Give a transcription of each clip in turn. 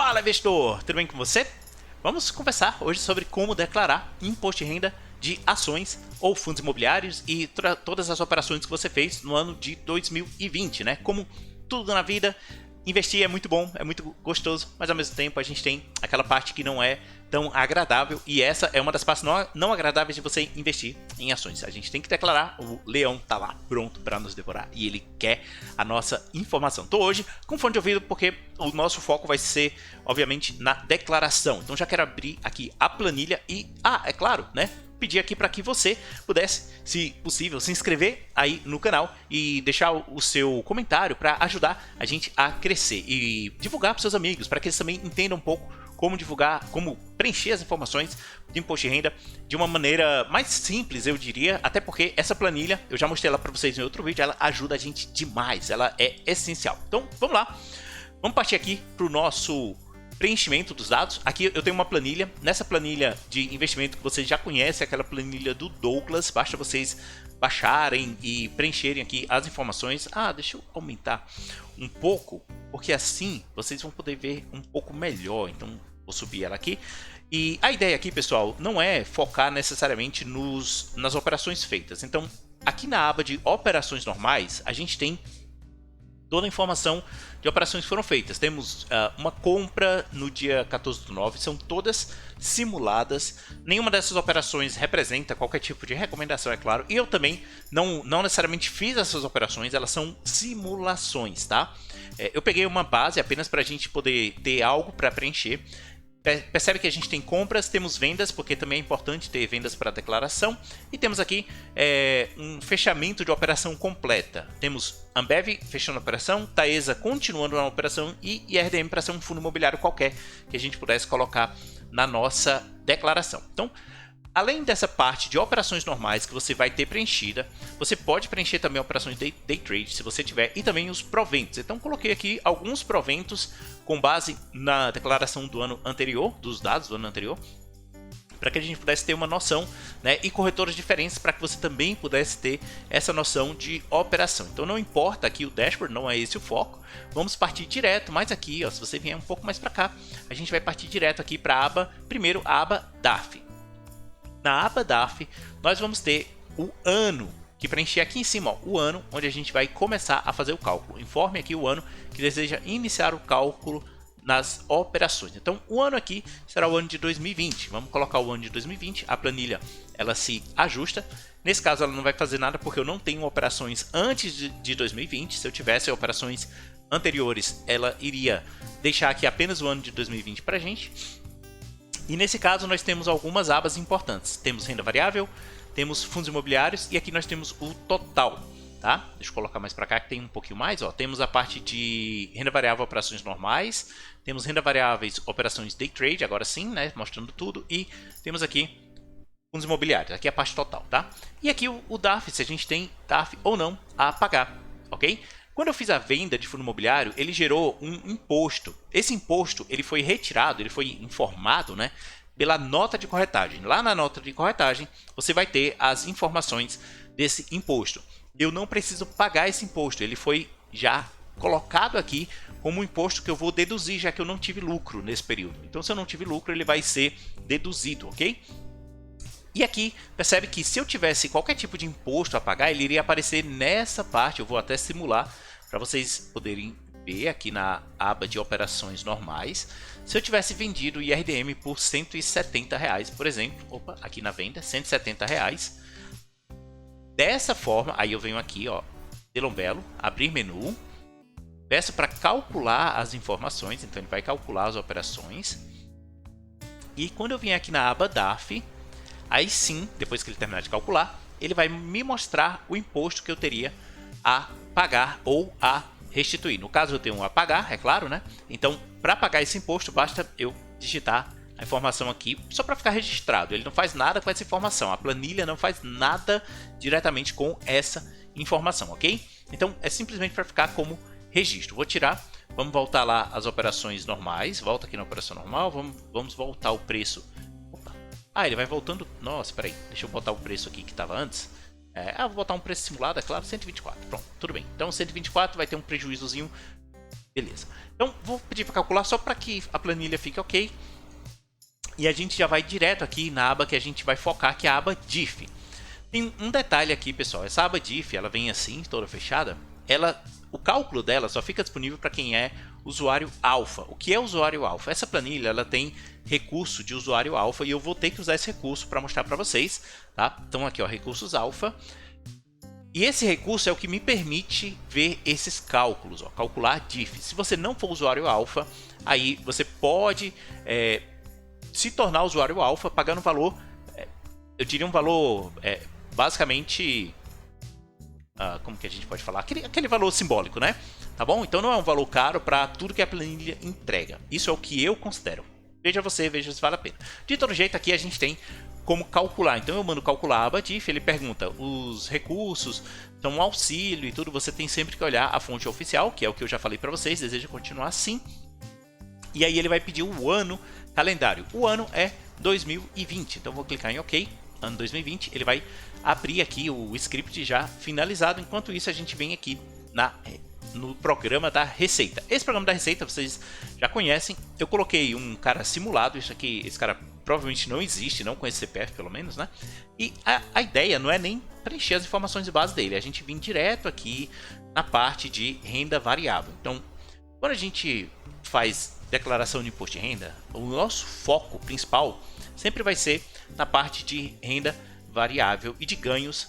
Fala, investidor! Tudo bem com você? Vamos conversar hoje sobre como declarar imposto de renda de ações ou fundos imobiliários e todas as operações que você fez no ano de 2020, né? Como tudo na vida, investir é muito bom, é muito gostoso, mas ao mesmo tempo a gente tem aquela parte que não é tão agradável, e essa é uma das partes não agradáveis de você investir em ações. A gente tem que declarar, o leão tá lá pronto para nos devorar e ele quer a nossa informação. Então hoje com fone de ouvido, porque o nosso foco vai ser obviamente na declaração. Então já quero abrir aqui a planilha e, é claro, né? Pedir aqui para que você pudesse, se possível, se inscrever aí no canal e deixar o seu comentário para ajudar a gente a crescer e divulgar para seus amigos, para que eles também entendam um pouco como divulgar, como preencher as informações de imposto de renda de uma maneira mais simples, eu diria, até porque essa planilha, eu já mostrei ela para vocês em outro vídeo, ela ajuda a gente demais, ela é essencial. Então vamos lá, vamos partir aqui para o nosso preenchimento dos dados. Aqui eu tenho uma planilha, nessa planilha de investimento que você já conhece, aquela planilha do Douglas, basta vocês baixarem e preencherem aqui as informações. Deixa eu aumentar um pouco, porque assim vocês vão poder ver um pouco melhor, então vou subir ela aqui. E a ideia aqui, pessoal, não é focar necessariamente nas operações feitas. Então aqui na aba de operações normais, a gente tem toda a informação de operações que foram feitas. Temos uma compra no dia 14/9, são todas simuladas. Nenhuma dessas operações representa qualquer tipo de recomendação, é claro. E eu também não necessariamente fiz essas operações, elas são simulações, tá? Eu peguei uma base apenas para a gente poder ter algo para preencher. Percebe que a gente tem compras, temos vendas, porque também é importante ter vendas para declaração, e temos aqui um fechamento de operação completa. Temos Ambev fechando a operação, Taesa continuando na operação e IRDM para ser um fundo imobiliário qualquer que a gente pudesse colocar na nossa declaração. Então, além dessa parte de operações normais que você vai ter preenchida, você pode preencher também operações de day trade, se você tiver, e também os proventos. Então coloquei aqui alguns proventos com base na declaração do ano anterior, dos dados do ano anterior, para que a gente pudesse ter uma noção, né, e corretoras diferentes para que você também pudesse ter essa noção de operação. Então não importa aqui o dashboard, não é esse o foco, vamos partir direto, mas aqui, ó, se você vier um pouco mais para cá, a gente vai partir direto aqui para a aba, primeiro a aba DAF. Na aba DAF, nós vamos ter o ano, que preencher aqui em cima, ó, o ano onde a gente vai começar a fazer o cálculo. Informe aqui o ano que deseja iniciar o cálculo nas operações. Então, o ano aqui será o ano de 2020. Vamos colocar o ano de 2020. A planilha, ela se ajusta. Nesse caso, ela não vai fazer nada porque eu não tenho operações antes de 2020. Se eu tivesse operações anteriores, ela iria deixar aqui apenas o ano de 2020 para a gente. E nesse caso nós temos algumas abas importantes. Temos renda variável, temos fundos imobiliários e aqui nós temos o total, tá? Deixa eu colocar mais para cá que tem um pouquinho mais, ó. Temos a parte de renda variável, operações normais, temos renda variáveis, operações day trade, agora sim, né, mostrando tudo, e temos aqui fundos imobiliários, aqui é a parte total, tá? E aqui o DAF, se a gente tem DAF ou não a pagar, ok? Quando eu fiz a venda de fundo imobiliário, ele gerou um imposto. Esse imposto ele foi retirado, ele foi informado, né, pela nota de corretagem. Lá na nota de corretagem, você vai ter as informações desse imposto. Eu não preciso pagar esse imposto, ele foi já colocado aqui como um imposto que eu vou deduzir, já que eu não tive lucro nesse período. Então, se eu não tive lucro, ele vai ser deduzido, ok? E aqui, percebe que se eu tivesse qualquer tipo de imposto a pagar, ele iria aparecer nessa parte. Eu vou até simular para vocês poderem ver aqui na aba de operações normais. Se eu tivesse vendido o IRDM por R$170, por exemplo, aqui na venda, R$170. Dessa forma, aí eu venho aqui, ó, Delombelo, abrir menu, peço para calcular as informações, então ele vai calcular as operações. E quando eu vier aqui na aba DAF, aí sim, depois que ele terminar de calcular, ele vai me mostrar o imposto que eu teria a pagar ou a restituir. No caso, eu tenho um a pagar, é claro, né? Então, para pagar esse imposto, basta eu digitar a informação aqui, só para ficar registrado. Ele não faz nada com essa informação. A planilha não faz nada diretamente com essa informação, ok? Então, é simplesmente para ficar como registro. Vou tirar, vamos voltar lá às operações normais. Volta aqui na operação normal, vamos voltar o preço. Ele vai voltando. Nossa, peraí, deixa eu botar o preço aqui que estava antes. Vou botar um preço simulado, é claro, 124. Pronto, tudo bem. Então 124 vai ter um prejuízozinho Beleza. Então, vou pedir para calcular só para que a planilha fique ok. E a gente já vai direto aqui na aba que a gente vai focar, que é a aba Diff. Tem um detalhe aqui, pessoal. Essa aba Diff, ela vem assim, toda fechada. O cálculo dela só fica disponível para quem é usuário alfa. O que é usuário alfa? Essa planilha ela tem recurso de usuário alfa e eu vou ter que usar esse recurso para mostrar para vocês. Tá? Então aqui, ó, recursos alfa. E esse recurso é o que me permite ver esses cálculos, ó, calcular diff. Se você não for usuário alfa, aí você pode se tornar usuário alfa pagando um valor, eu diria um valor basicamente, como que a gente pode falar? Aquele valor simbólico, né? Tá bom? Então não é um valor caro para tudo que a planilha entrega. Isso é o que eu considero. Veja se vale a pena. De todo jeito, aqui a gente tem como calcular. Então eu mando calcular a aba diff, ele pergunta os recursos, então um auxílio e tudo, você tem sempre que olhar a fonte oficial, que é o que eu já falei para vocês, deseja continuar assim. E aí ele vai pedir o ano calendário. O ano é 2020, então eu vou clicar em OK, ano 2020, ele vai abrir aqui o script já finalizado. Enquanto isso a gente vem aqui no programa da Receita. Esse programa da Receita vocês já conhecem. Eu coloquei um cara simulado, esse cara provavelmente não existe, não com esse CPF pelo menos, né? E a ideia não é nem preencher as informações de base dele, a gente vem direto aqui na parte de renda variável. Então, quando a gente faz declaração de imposto de renda, o nosso foco principal sempre vai ser na parte de renda variável e de ganhos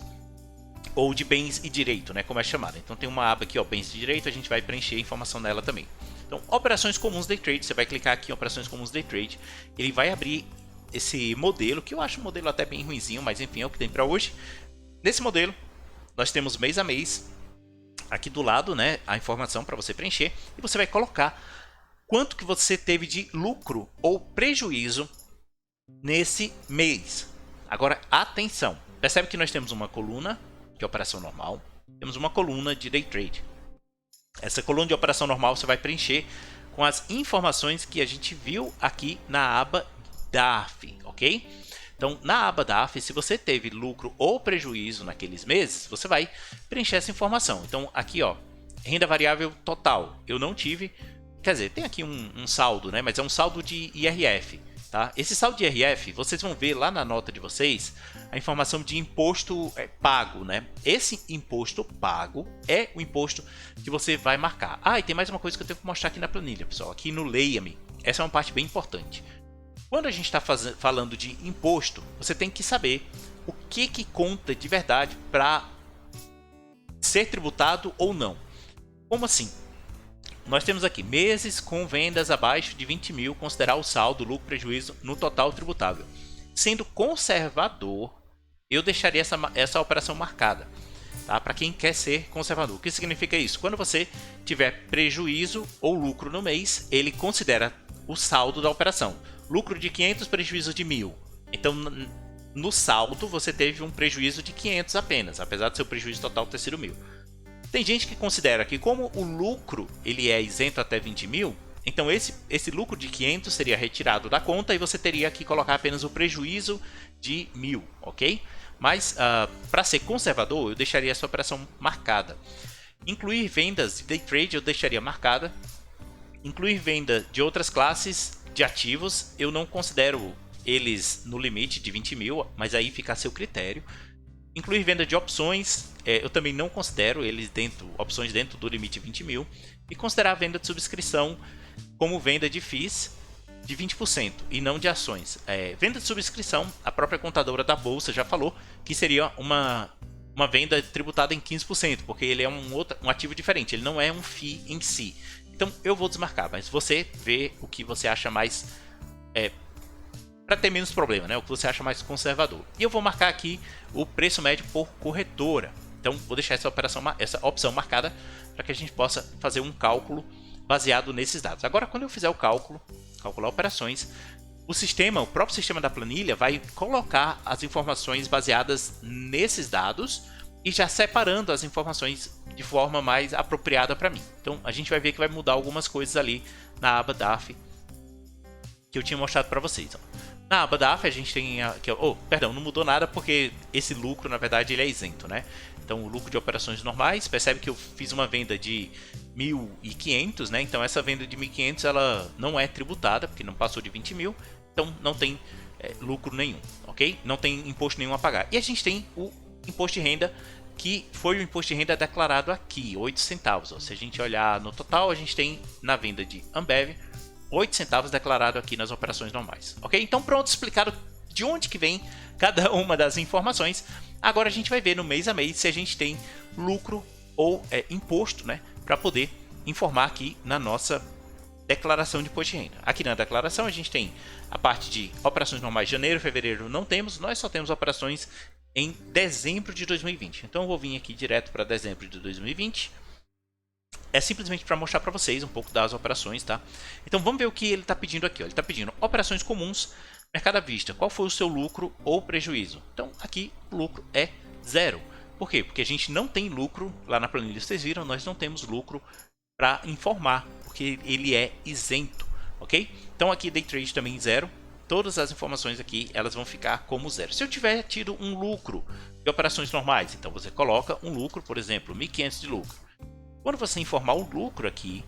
ou de bens e direito, né, como é chamada. Então tem uma aba aqui, ó, bens e direito, a gente vai preencher a informação nela também. Então, operações comuns day trade, você vai clicar aqui em operações comuns day trade, ele vai abrir esse modelo, que eu acho um modelo até bem ruinzinho, mas enfim, é o que tem para hoje. Nesse modelo, nós temos mês a mês, aqui do lado, né, a informação para você preencher, e você vai colocar quanto que você teve de lucro ou prejuízo nesse mês. Agora, atenção, percebe que nós temos uma coluna de operação normal, temos uma coluna de day trade. Essa coluna de operação normal você vai preencher com as informações que a gente viu aqui na aba DARF, ok? Então, na aba DARF, se você teve lucro ou prejuízo naqueles meses, você vai preencher essa informação. Então, aqui, ó, renda variável total, eu não tive, quer dizer, tem aqui um saldo, né? Mas é um saldo de IRF. Tá? Esse saldo de IRF, vocês vão ver lá na nota de vocês a informação de imposto pago, né? Esse imposto pago é o imposto que você vai marcar. Ah, e tem mais uma coisa que eu tenho que mostrar aqui na planilha, pessoal, aqui no Leia-me. Essa é uma parte bem importante. Quando a gente está falando de imposto, você tem que saber o que conta de verdade para ser tributado ou não. Como assim? Nós temos aqui meses com vendas abaixo de 20 mil, considerar o saldo, lucro, prejuízo no total tributável. Sendo conservador, eu deixaria essa operação marcada, tá? Para quem quer ser conservador. O que significa isso? Quando você tiver prejuízo ou lucro no mês, ele considera o saldo da operação. Lucro de 500, prejuízo de 1.000. Então, no saldo, você teve um prejuízo de 500 apenas, apesar do seu prejuízo total ter sido 1.000. Tem gente que considera que como o lucro ele é isento até 20 mil, então esse lucro de 500 seria retirado da conta e você teria que colocar apenas o prejuízo de 1.000, ok? Mas para ser conservador, eu deixaria essa operação marcada. Incluir vendas de day trade eu deixaria marcada. Incluir venda de outras classes de ativos, eu não considero eles no limite de 20 mil, mas aí fica a seu critério. Incluir venda de opções, eu também não considero eles opções dentro do limite de 20 mil. E considerar a venda de subscrição como venda de FIIs de 20% e não de ações. Venda de subscrição, a própria contadora da Bolsa já falou que seria uma venda tributada em 15%, porque ele é um ativo diferente, ele não é um FII em si. Então eu vou desmarcar, mas você vê o que você acha mais... para ter menos problema, né? O que você acha mais conservador. E eu vou marcar aqui o preço médio por corretora. Então vou deixar essa opção marcada para que a gente possa fazer um cálculo baseado nesses dados. Agora, quando eu fizer o cálculo, calcular operações, o próprio sistema da planilha vai colocar as informações baseadas nesses dados e já separando as informações de forma mais apropriada para mim. Então a gente vai ver que vai mudar algumas coisas ali na aba DARF que eu tinha mostrado para vocês. Ó. Na aba DAF a gente tem aqui, perdão, não mudou nada porque esse lucro na verdade ele é isento, né? Então o lucro de operações normais, percebe que eu fiz uma venda de 1.500, né? Então essa venda de 1.500 ela não é tributada porque não passou de 20 mil, então não tem lucro nenhum, ok? Não tem imposto nenhum a pagar. E a gente tem o imposto de renda, que foi o imposto de renda declarado aqui, 8 centavos. Ó. Se a gente olhar no total, a gente tem na venda de Ambev 8 centavos declarado aqui nas operações normais, ok? Então pronto, explicado de onde que vem cada uma das informações. Agora a gente vai ver no mês a mês se a gente tem lucro ou imposto, né? Para poder informar aqui na nossa declaração de imposto de renda. Aqui na declaração a gente tem a parte de operações normais, janeiro, fevereiro não temos, nós só temos operações em dezembro de 2020. Então eu vou vir aqui direto para dezembro de 2020. É simplesmente para mostrar para vocês um pouco das operações, tá? Então vamos ver o que ele está pedindo aqui. Ó. Ele está pedindo operações comuns, mercado à vista. Qual foi o seu lucro ou prejuízo? Então aqui o lucro é 0. Por quê? Porque a gente não tem lucro, lá na planilha vocês viram, nós não temos lucro para informar, porque ele é isento, ok? Então aqui day trade também 0. Todas as informações aqui elas vão ficar como 0. Se eu tiver tido um lucro de operações normais, então você coloca um lucro, por exemplo, 1.500 de lucro. Quando você informar o lucro aqui,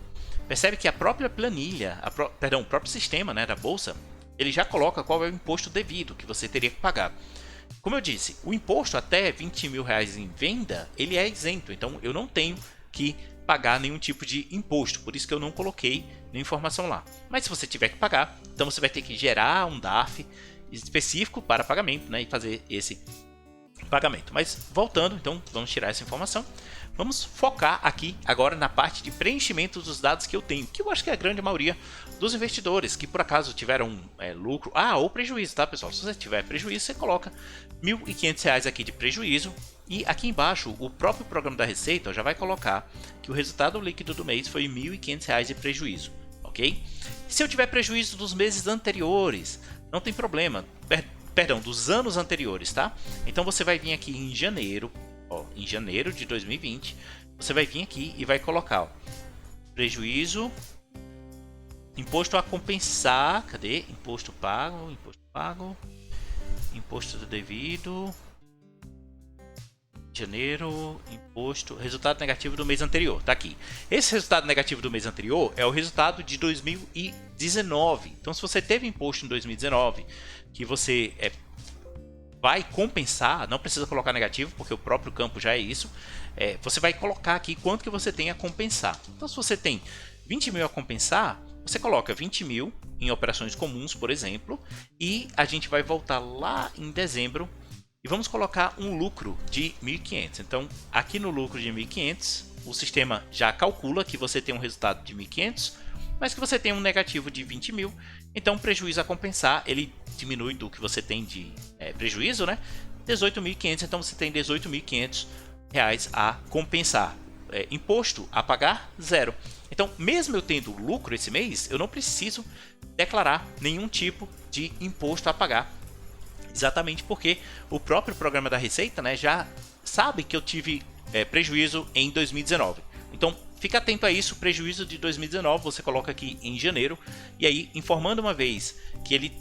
percebe que a própria planilha, o próprio sistema, né, da bolsa, ele já coloca qual é o imposto devido que você teria que pagar. Como eu disse, o imposto até 20 mil reais em venda, ele é isento, então eu não tenho que pagar nenhum tipo de imposto, por isso que eu não coloquei nenhuma informação lá. Mas se você tiver que pagar, então você vai ter que gerar um DARF específico para pagamento, né, e fazer esse pagamento. Mas voltando, então vamos tirar essa informação. Vamos focar aqui agora na parte de preenchimento dos dados que eu tenho, que eu acho que é a grande maioria dos investidores que por acaso tiveram lucro, ou prejuízo, tá pessoal? Se você tiver prejuízo, você coloca R$ 1.500 aqui de prejuízo e aqui embaixo o próprio programa da Receita já vai colocar que o resultado líquido do mês foi R$ 1.500 de prejuízo, ok? Se eu tiver prejuízo dos meses anteriores, não tem problema, perdão, dos anos anteriores, tá? Então você vai vir aqui em janeiro, em janeiro de 2020, você vai vir aqui e vai colocar prejuízo, imposto a compensar, cadê? Imposto pago, imposto devido, janeiro, imposto, resultado negativo do mês anterior, tá aqui. Esse resultado negativo do mês anterior é o resultado de 2019. Então se você teve imposto em 2019, que você vai compensar, não precisa colocar negativo, porque o próprio campo já é isso, você vai colocar aqui quanto que você tem a compensar. Então se você tem 20 mil a compensar, você coloca 20 mil em operações comuns, por exemplo, e a gente vai voltar lá em dezembro e vamos colocar um lucro de 1.500. Então aqui no lucro de 1.500, o sistema já calcula que você tem um resultado de 1.500, mas que você tem um negativo de 20 mil, então o prejuízo a compensar, ele diminui do que você tem de prejuízo, né? 18.500, então você tem 18.500 reais a compensar. Imposto a pagar, 0. Então, mesmo eu tendo lucro esse mês, eu não preciso declarar nenhum tipo de imposto a pagar. Exatamente porque o próprio programa da Receita, né, já sabe que eu tive prejuízo em 2019. Então, fica atento a isso, prejuízo de 2019, você coloca aqui em janeiro, e aí informando uma vez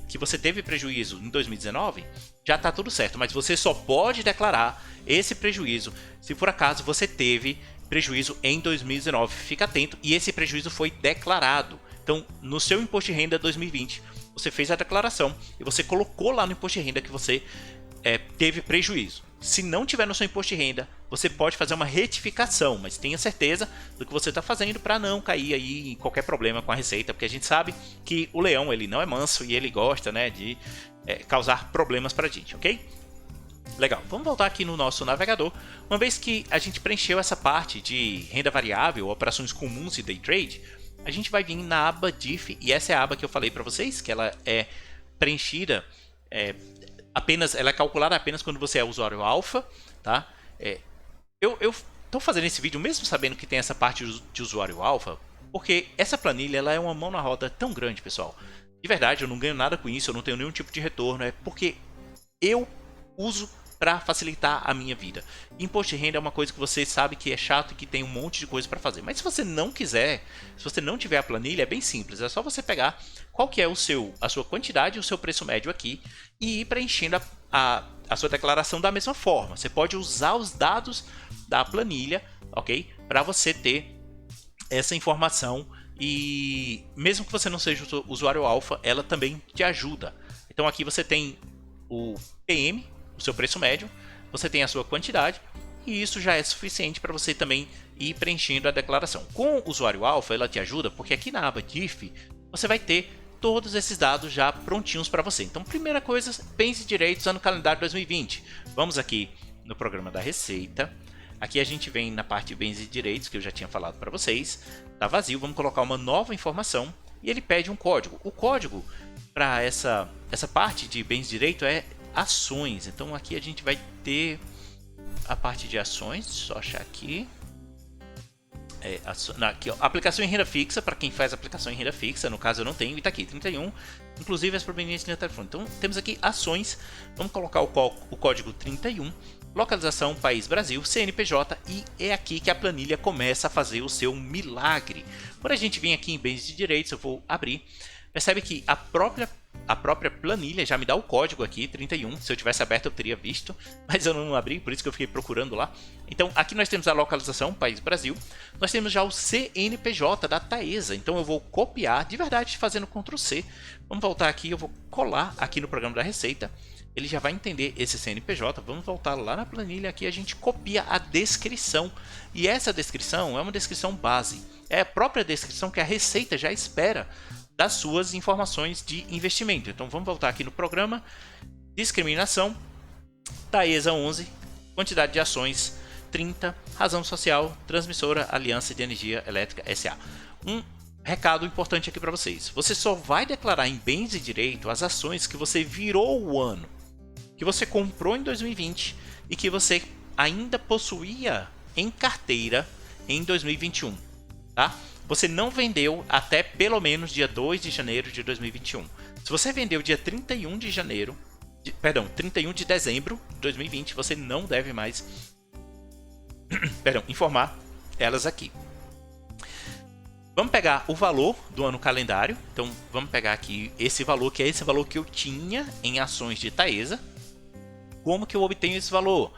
que você teve prejuízo em 2019, já está tudo certo, mas você só pode declarar esse prejuízo se por acaso você teve prejuízo em 2019. Fica atento, e esse prejuízo foi declarado. Então, no seu imposto de renda 2020, você fez a declaração e você colocou lá no imposto de renda que você teve prejuízo. Se não tiver no seu imposto de renda, você pode fazer uma retificação, mas tenha certeza do que você está fazendo para não cair aí em qualquer problema com a Receita, porque a gente sabe que o leão ele não é manso e ele gosta, né, de causar problemas para a gente, ok? Legal, vamos voltar aqui no nosso navegador. Uma vez que a gente preencheu essa parte de renda variável, operações comuns e day trade, a gente vai vir na aba DIF, e essa é a aba que eu falei para vocês, que ela é preenchida ela é calculada apenas quando você é usuário alfa, tá? Eu estou fazendo esse vídeo mesmo sabendo que tem essa parte de usuário alfa, porque essa planilha ela é uma mão na roda tão grande, pessoal. De verdade, eu não ganho nada com isso, eu não tenho nenhum tipo de retorno, porque eu uso para facilitar a minha vida. Imposto de renda é uma coisa que você sabe que é chato e que tem um monte de coisa para fazer. Mas se você não quiser, se você não tiver a planilha, é bem simples. É só você pegar qual que é a sua quantidade e o seu preço médio aqui e ir preenchendo a sua declaração da mesma forma. Você pode usar os dados da planilha, ok? Para você ter essa informação, e mesmo que você não seja usuário alfa, ela também te ajuda. Então aqui você tem o PM, o seu preço médio, você tem a sua quantidade, e isso já é suficiente para você também ir preenchendo a declaração. Com o usuário alfa, ela te ajuda porque aqui na aba DIF você vai ter todos esses dados já prontinhos para você. Então, primeira coisa, bens e direitos, ano calendário 2020. Vamos aqui no programa da Receita. Aqui a gente vem na parte de bens e direitos, que eu já tinha falado para vocês. Tá vazio, vamos colocar uma nova informação e ele pede um código. O código para essa parte de bens e direitos é ações. Então aqui a gente vai ter a parte de ações, só achar aqui. Aqui, ó, aplicação em renda fixa, para quem faz aplicação em renda fixa, no caso eu não tenho, e tá aqui, 31, inclusive as provenientes de telefone. Então temos aqui ações, vamos colocar o código 31, localização país Brasil, CNPJ, e é aqui que a planilha começa a fazer o seu milagre. Quando a gente vem aqui em bens de direitos, eu vou abrir, percebe que a própria planilha já me dá o código aqui, 31. Se eu tivesse aberto eu teria visto, mas eu não abri, por isso que eu fiquei procurando lá. Então aqui nós temos a localização, país Brasil. Nós temos já o CNPJ da Taesa. Então eu vou copiar, de verdade, fazendo Ctrl C. Vamos voltar aqui, eu vou colar aqui no programa da Receita. Ele já vai entender esse CNPJ. Vamos voltar lá na planilha, aqui a gente copia a descrição. E essa descrição é uma descrição base. É a própria descrição que a Receita já espera das suas informações de investimento. Então vamos voltar aqui no programa, discriminação, Taesa 11, quantidade de ações 30, razão social, transmissora Aliança de Energia Elétrica SA. Um recado importante aqui para vocês: você só vai declarar em bens e direito as ações que você virou o ano, que você comprou em 2020 e que você ainda possuía em carteira em 2021, tá? Você não vendeu até pelo menos dia 2 de janeiro de 2021. Se você vendeu dia 31 de janeiro, 31 de dezembro de 2020, você não deve mais informar elas aqui. Vamos pegar o valor do ano calendário. Então vamos pegar aqui esse valor, que é esse valor que eu tinha em ações de Taesa. Como que eu obtenho esse valor?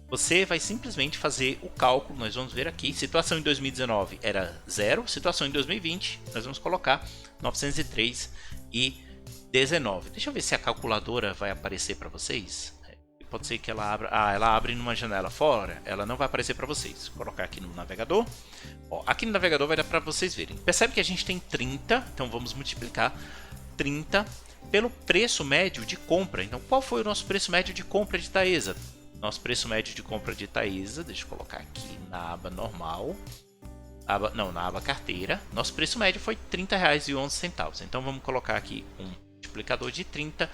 Você vai simplesmente fazer o cálculo, nós vamos ver aqui, situação em 2019 era 0, situação em 2020, nós vamos colocar 903,19. Deixa eu ver se a calculadora vai aparecer para vocês. Pode ser que ela abra, ela abre numa janela fora, ela não vai aparecer para vocês. Vou colocar aqui no navegador. Ó, aqui no navegador vai dar para vocês verem. Percebe que a gente tem 30, então vamos multiplicar 30 pelo preço médio de compra. Então qual foi o nosso preço médio de compra de Taesa? Nosso preço médio de compra de Taesa, deixa eu colocar aqui na aba normal, na aba carteira, nosso preço médio foi R$ 30,11. Então vamos colocar aqui um multiplicador de 30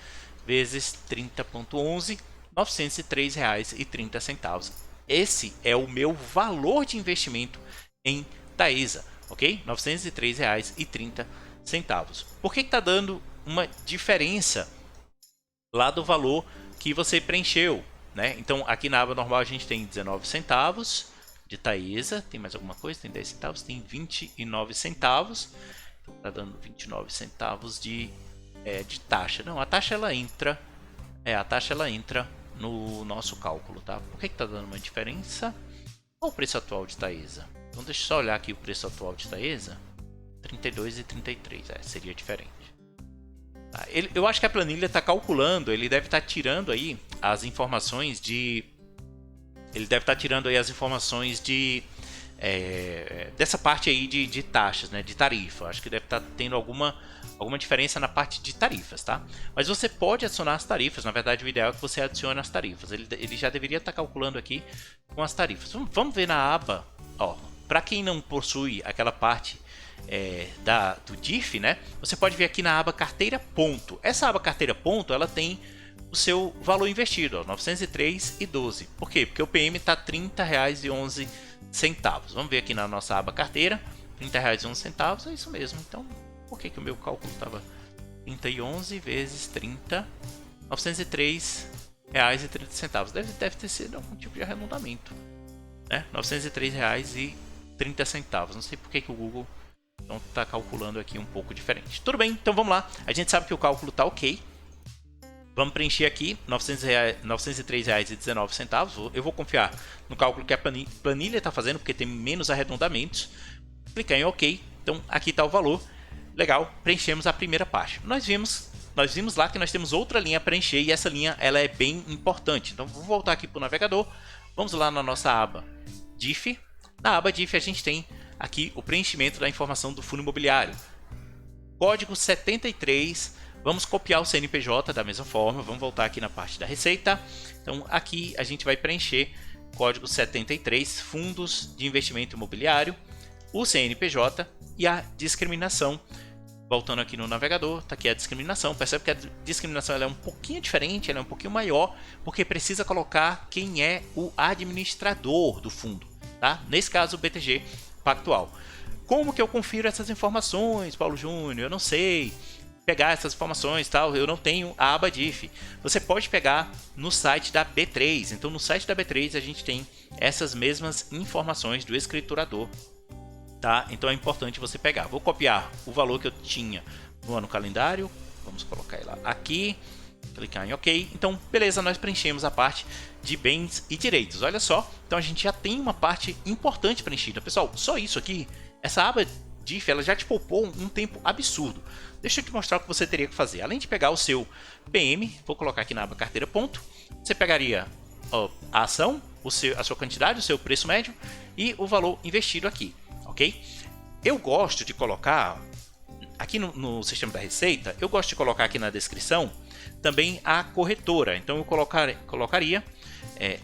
vezes 30,11, R$ 903,30. Esse é o meu valor de investimento em Taesa, ok? R$ 903,30. Por que está dando uma diferença lá do valor que você preencheu? Né? Então aqui na aba normal a gente tem 19 centavos de Taesa, tem mais alguma coisa? Tem 10 centavos, tem 29 centavos, então tá dando 29 centavos de taxa. Não, a taxa ela entra no nosso cálculo, tá? Por que tá dando uma diferença? Qual o preço atual de Taesa? Então deixa eu só olhar aqui o preço atual de Taesa, 32,33, seria diferente. Eu acho que a planilha está calculando, ele deve estar tirando aí as informações de... dessa parte aí de taxas, né, de tarifa. Acho que deve estar tendo alguma diferença na parte de tarifas, tá? Mas você pode adicionar as tarifas, na verdade o ideal é que você adicione as tarifas. Ele já deveria estar calculando aqui com as tarifas. Vamos ver na aba, ó, para quem não possui aquela parte do DIF, né? Você pode ver aqui na aba carteira ponto. Essa aba carteira ponto, ela tem o seu valor investido, ó, 903,12. Por quê? Porque o PM está R$ 30,11. Vamos ver aqui na nossa aba carteira, R$ 30,11, é isso mesmo. Então, por que o meu cálculo estava 30,11 vezes 30, 903 903,30. Deve ter sido algum tipo de arredondamento, né? R$ 903,30. Não sei por que o Google não está calculando aqui um pouco diferente. Tudo bem, então vamos lá. A gente sabe que o cálculo está ok. Vamos preencher aqui R$ 903,19. Eu vou confiar no cálculo que a planilha está fazendo, porque tem menos arredondamentos. Clicar em OK. Então aqui está o valor. Legal, preenchemos a primeira parte. Nós vimos lá que nós temos outra linha a preencher e essa linha ela é bem importante. Então vou voltar aqui para o navegador. Vamos lá na nossa aba DIF. Na aba DIF a gente tem aqui o preenchimento da informação do fundo imobiliário. Código 73. Vamos copiar o CNPJ da mesma forma. Vamos voltar aqui na parte da receita. Então aqui a gente vai preencher código 73, fundos de investimento imobiliário, o CNPJ e a discriminação. Voltando aqui no navegador, está aqui a discriminação. Percebe que a discriminação ela é um pouquinho diferente, ela é um pouquinho maior, porque precisa colocar quem é o administrador do fundo, tá? Nesse caso, o BTG Pactual. Como que eu confiro essas informações, Paulo Júnior? Eu não sei pegar essas informações, tal. Eu não tenho a aba DIF. Você pode pegar no site da B3. Então, no site da B3 a gente tem essas mesmas informações do escriturador. Tá? Então é importante você pegar. Vou copiar o valor que eu tinha no ano calendário. Vamos colocar ele lá aqui. Clicar em OK. Então, beleza, nós preenchemos a parte de bens e direitos. Olha só. Então a gente já tem uma parte importante preenchida. Pessoal, só isso aqui. Essa aba DIF ela já te poupou um tempo absurdo. Deixa eu te mostrar o que você teria que fazer. Além de pegar o seu PM, vou colocar aqui na aba carteira ponto. Você pegaria a ação, a sua quantidade, o seu preço médio e o valor investido aqui. Ok? Eu gosto de colocar aqui no sistema da receita, eu gosto de colocar aqui na descrição também a corretora. Então eu colocaria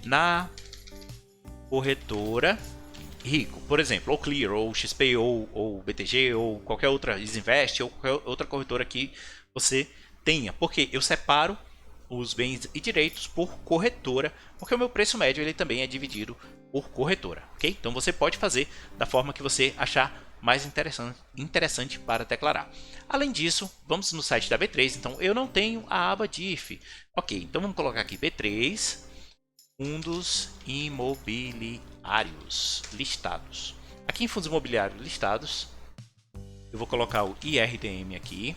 na corretora Rico, por exemplo, ou Clear, ou XP, ou BTG, ou qualquer outra Isinvest, ou qualquer outra corretora que você tenha. Porque eu separo os bens e direitos por corretora, porque o meu preço médio ele também é dividido por corretora, ok? Então você pode fazer da forma que você achar mais interessante para declarar. Além disso, vamos no site da B3, então eu não tenho a aba DIF. Ok, então vamos colocar aqui B3, fundos imobiliários listados. Aqui em fundos imobiliários listados, eu vou colocar o IRDM aqui.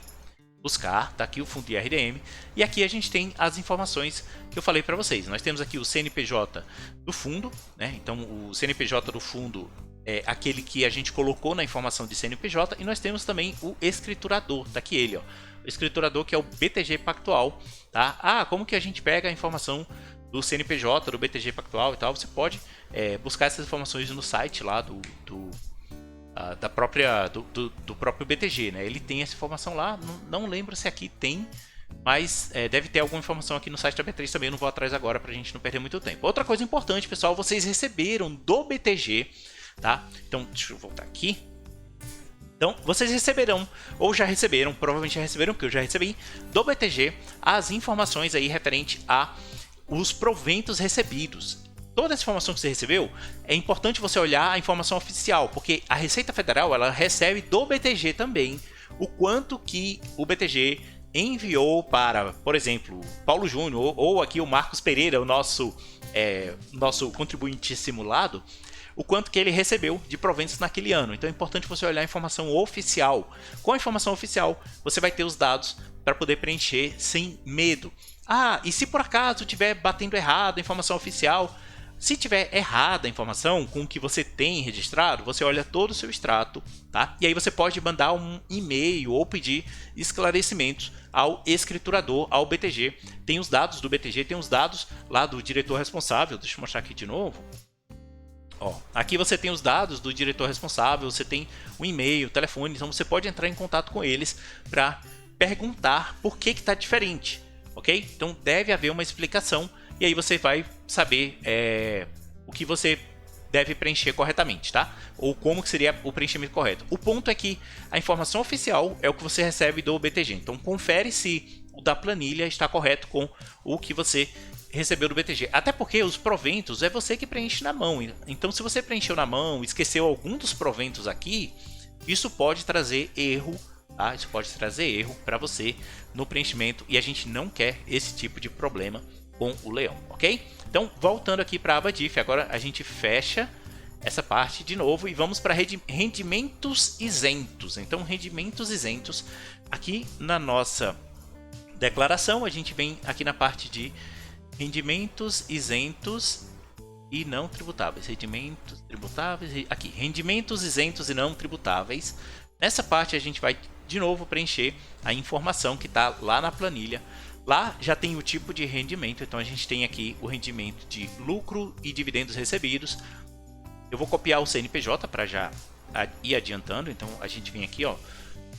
Buscar, tá aqui o fundo IRDM e aqui a gente tem as informações que eu falei para vocês. Nós temos aqui o CNPJ do fundo, né? Então o CNPJ do fundo é aquele que a gente colocou na informação de CNPJ e nós temos também o escriturador, tá aqui ele, ó. O escriturador que é o BTG Pactual, tá? Ah, como que a gente pega a informação do CNPJ, do BTG Pactual e tal? Você pode buscar essas informações no site lá do próprio BTG, né? Ele tem essa informação lá, não lembro se aqui tem, mas deve ter alguma informação aqui no site da B3 também, eu não vou atrás agora para a gente não perder muito tempo. Outra coisa importante, pessoal, vocês receberam do BTG, tá? Então, deixa eu voltar aqui. Então, vocês receberão, ou já receberam, provavelmente já receberam, porque eu já recebi, do BTG, as informações aí referente a os proventos recebidos. Toda essa informação que você recebeu, é importante você olhar a informação oficial, porque a Receita Federal ela recebe do BTG também o quanto que o BTG enviou para, por exemplo, Paulo Júnior ou aqui o Marcos Pereira, o nosso contribuinte simulado, o quanto que ele recebeu de proventos naquele ano. Então é importante você olhar a informação oficial. Com a informação oficial, você vai ter os dados para poder preencher sem medo. Ah, e se por acaso estiver batendo errado a informação oficial, se tiver errada a informação com o que você tem registrado, você olha todo o seu extrato, tá? E aí você pode mandar um e-mail ou pedir esclarecimentos ao escriturador, ao BTG. Tem os dados do BTG, tem os dados lá do diretor responsável. Deixa eu mostrar aqui de novo. Ó, aqui você tem os dados do diretor responsável, você tem o e-mail, o telefone, então você pode entrar em contato com eles para perguntar por que está diferente, ok? Então deve haver uma explicação. E aí você vai saber o que você deve preencher corretamente, tá? Ou como que seria o preenchimento correto. O ponto é que a informação oficial é o que você recebe do BTG. Então confere se o da planilha está correto com o que você recebeu do BTG. Até porque os proventos é você que preenche na mão. Então se você preencheu na mão, esqueceu algum dos proventos aqui, isso pode trazer erro, tá? Isso pode trazer erro para você no preenchimento e a gente não quer esse tipo de problema com o leão, ok? Então, voltando aqui para a aba DIF, agora a gente fecha essa parte de novo e vamos para rendimentos isentos. Então, rendimentos isentos, aqui na nossa declaração, a gente vem aqui na parte de rendimentos isentos e não tributáveis. Rendimentos tributáveis, aqui, rendimentos isentos e não tributáveis. Nessa parte a gente vai de novo preencher a informação que está lá na planilha. Lá já tem o tipo de rendimento, então a gente tem aqui o rendimento de lucro e dividendos recebidos. Eu vou copiar o CNPJ para já ir adiantando, então a gente vem aqui, ó,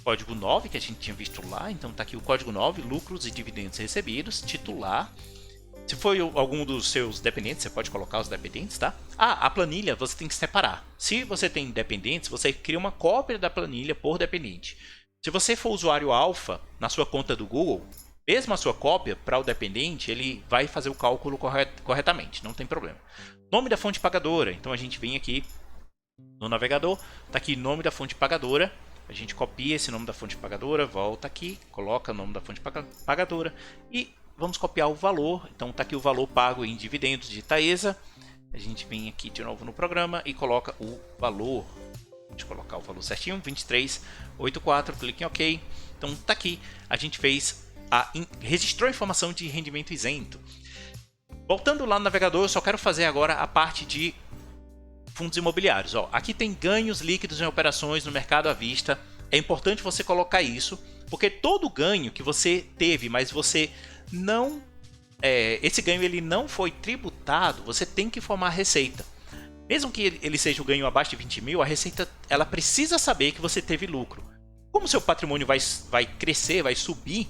código 9 que a gente tinha visto lá, então tá aqui o código 9, lucros e dividendos recebidos, titular. Se for algum dos seus dependentes, você pode colocar os dependentes, tá? A planilha você tem que separar. Se você tem dependentes, você cria uma cópia da planilha por dependente. Se você for usuário alfa na sua conta do Google, mesmo a sua cópia para o dependente, ele vai fazer o cálculo corretamente, não tem problema. Nome da fonte pagadora, então a gente vem aqui no navegador, tá aqui nome da fonte pagadora, a gente copia esse nome da fonte pagadora, volta aqui, coloca o nome da fonte pagadora e vamos copiar o valor. Então está aqui o valor pago em dividendos de Taesa. A gente vem aqui de novo no programa e coloca o valor. Deixa eu colocar o valor certinho, 2384, clique em OK. Então está aqui, a gente registrou a informação de rendimento isento. Voltando lá no navegador, eu só quero fazer agora a parte de fundos imobiliários. Ó, aqui tem ganhos líquidos em operações no mercado à vista. É importante você colocar isso, porque todo ganho que você teve, mas você não, esse ganho ele não foi tributado, você tem que informar a Receita. Mesmo que ele seja o ganho abaixo de 20 mil, a Receita ela precisa saber que você teve lucro. Como seu patrimônio vai crescer, vai subir,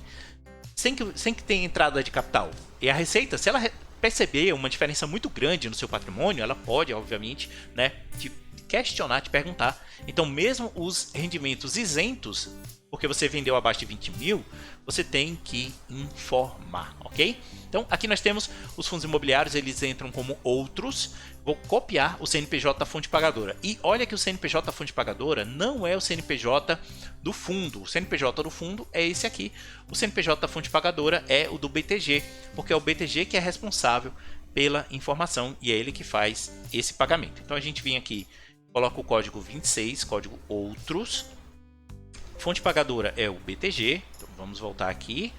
sem que tenha entrada de capital. E a Receita, se ela perceber uma diferença muito grande no seu patrimônio, ela pode, obviamente, né, te questionar, te perguntar. Então, mesmo os rendimentos isentos, porque você vendeu abaixo de 20 mil, você tem que informar, ok? Então, aqui nós temos os fundos imobiliários, eles entram como outros. Vou copiar o CNPJ da fonte pagadora. E olha que o CNPJ da fonte pagadora não é o CNPJ do fundo. O CNPJ do fundo é esse aqui. O CNPJ da fonte pagadora é o do BTG, porque é o BTG que é responsável pela informação e é ele que faz esse pagamento. Então, a gente vem aqui, coloca o código 26, código outros. Fonte pagadora é o BTG. Então, vamos voltar aqui.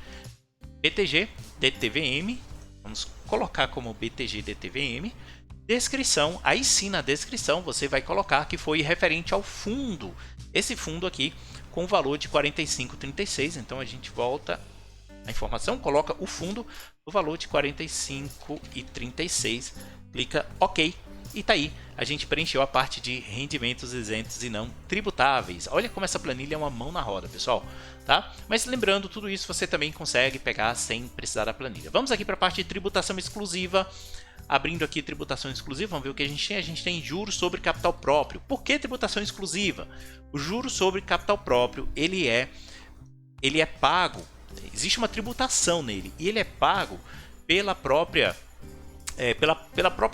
BTG DTVM. Vamos colocar como BTG DTVM. Descrição. Aí sim, na descrição, você vai colocar que foi referente ao fundo. Esse fundo aqui com o valor de 45,36. Então, a gente volta a informação, coloca o fundo no valor de 45,36. Clica OK. E tá aí, a gente preencheu a parte de rendimentos isentos e não tributáveis. Olha como essa planilha é uma mão na roda, pessoal, tá? Mas lembrando, tudo isso você também consegue pegar sem precisar da planilha. Vamos aqui para a parte de tributação exclusiva. Abrindo aqui tributação exclusiva, vamos ver o que a gente tem. A gente tem juros sobre capital próprio. Por que tributação exclusiva? O juro sobre capital próprio, ele é pago, existe uma tributação nele, e ele é pago pela própria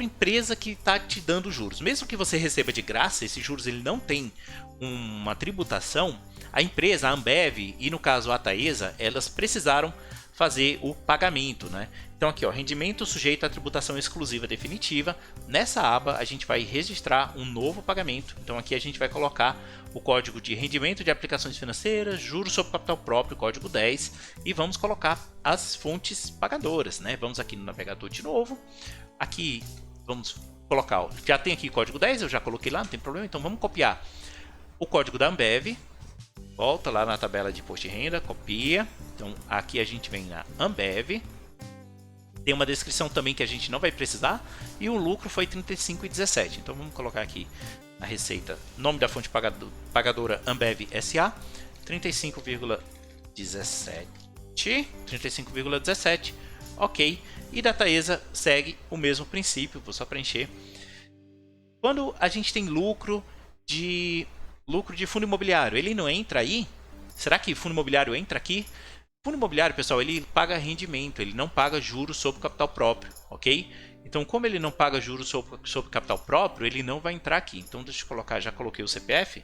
empresa que está te dando juros. Mesmo que você receba de graça, esses juros ele não tem uma tributação, a empresa, a Ambev e no caso a Taesa, elas precisaram fazer o pagamento, né? Então aqui, ó, rendimento sujeito à tributação exclusiva definitiva. Nessa aba a gente vai registrar um novo pagamento. Então aqui a gente vai colocar o código de rendimento de aplicações financeiras, juros sobre capital próprio, código 10, e vamos colocar as fontes pagadoras, né? Vamos aqui no navegador de novo. Aqui vamos colocar, ó, já tem aqui código 10, eu já coloquei lá, não tem problema. Então vamos copiar o código da Ambev. Volta lá na tabela de imposto de renda, copia. Então aqui a gente vem na Ambev. Tem uma descrição também que a gente não vai precisar. E o lucro foi 35,17. Então vamos colocar aqui a receita. Nome da fonte pagadora Ambev SA. 35,17. 35,17. Ok. E da Taesa segue o mesmo princípio. Vou só preencher. Quando a gente tem lucro de fundo imobiliário, ele não entra aí? Será que fundo imobiliário entra aqui? Fundo imobiliário, pessoal, ele paga rendimento, ele não paga juros sobre capital próprio, ok? Então, como ele não paga juros sobre capital próprio, ele não vai entrar aqui. Então, deixa eu colocar, já coloquei o CPF,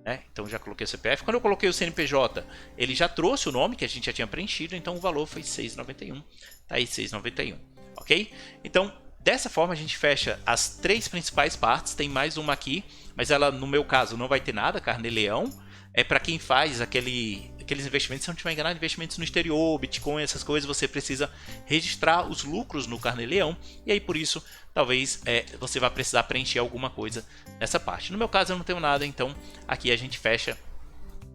né? Então, já coloquei o CPF. Quando eu coloquei o CNPJ, ele já trouxe o nome que a gente já tinha preenchido, então o valor foi 6,91. Tá aí, 6,91. ok? Então, dessa forma a gente fecha as 3 principais partes, tem mais uma aqui, mas ela no meu caso não vai ter nada, carnê-leão. É para quem faz aqueles investimentos, se não estiver enganado, investimentos no exterior, Bitcoin, essas coisas, você precisa registrar os lucros no carnê-leão, e aí por isso talvez você vai precisar preencher alguma coisa nessa parte. No meu caso eu não tenho nada, então aqui a gente fecha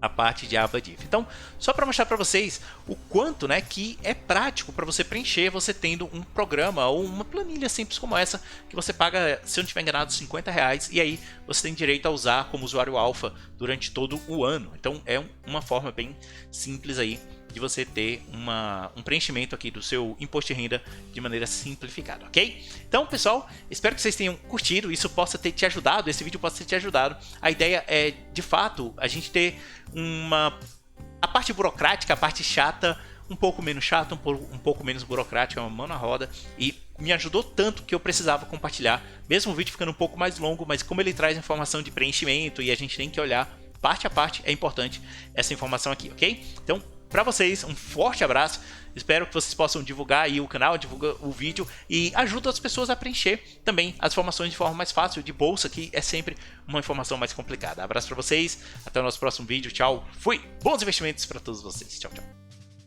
a parte de aba div. Então, só para mostrar para vocês o quanto, né, que é prático para você preencher, você tendo um programa ou uma planilha simples como essa, que você paga, se eu não estiver enganado, R$50, e aí você tem direito a usar como usuário alfa durante todo o ano. Então, é uma forma bem simples aí de você ter um preenchimento aqui do seu imposto de renda de maneira simplificada, ok? Então, pessoal, espero que vocês tenham curtido, isso possa ter te ajudado, esse vídeo possa ter te ajudado. A ideia é, de fato, a gente ter a parte burocrática, a parte chata, um pouco menos chata, um pouco menos burocrática, uma mão na roda, e me ajudou tanto que eu precisava compartilhar, mesmo o vídeo ficando um pouco mais longo, mas como ele traz informação de preenchimento e a gente tem que olhar parte a parte, é importante essa informação aqui, ok? Então, para vocês, um forte abraço, espero que vocês possam divulgar aí o canal, divulgar o vídeo e ajuda as pessoas a preencher também as informações de forma mais fácil, de bolsa, que é sempre uma informação mais complicada. Abraço para vocês, até o nosso próximo vídeo, tchau, fui, bons investimentos para todos vocês, tchau, tchau.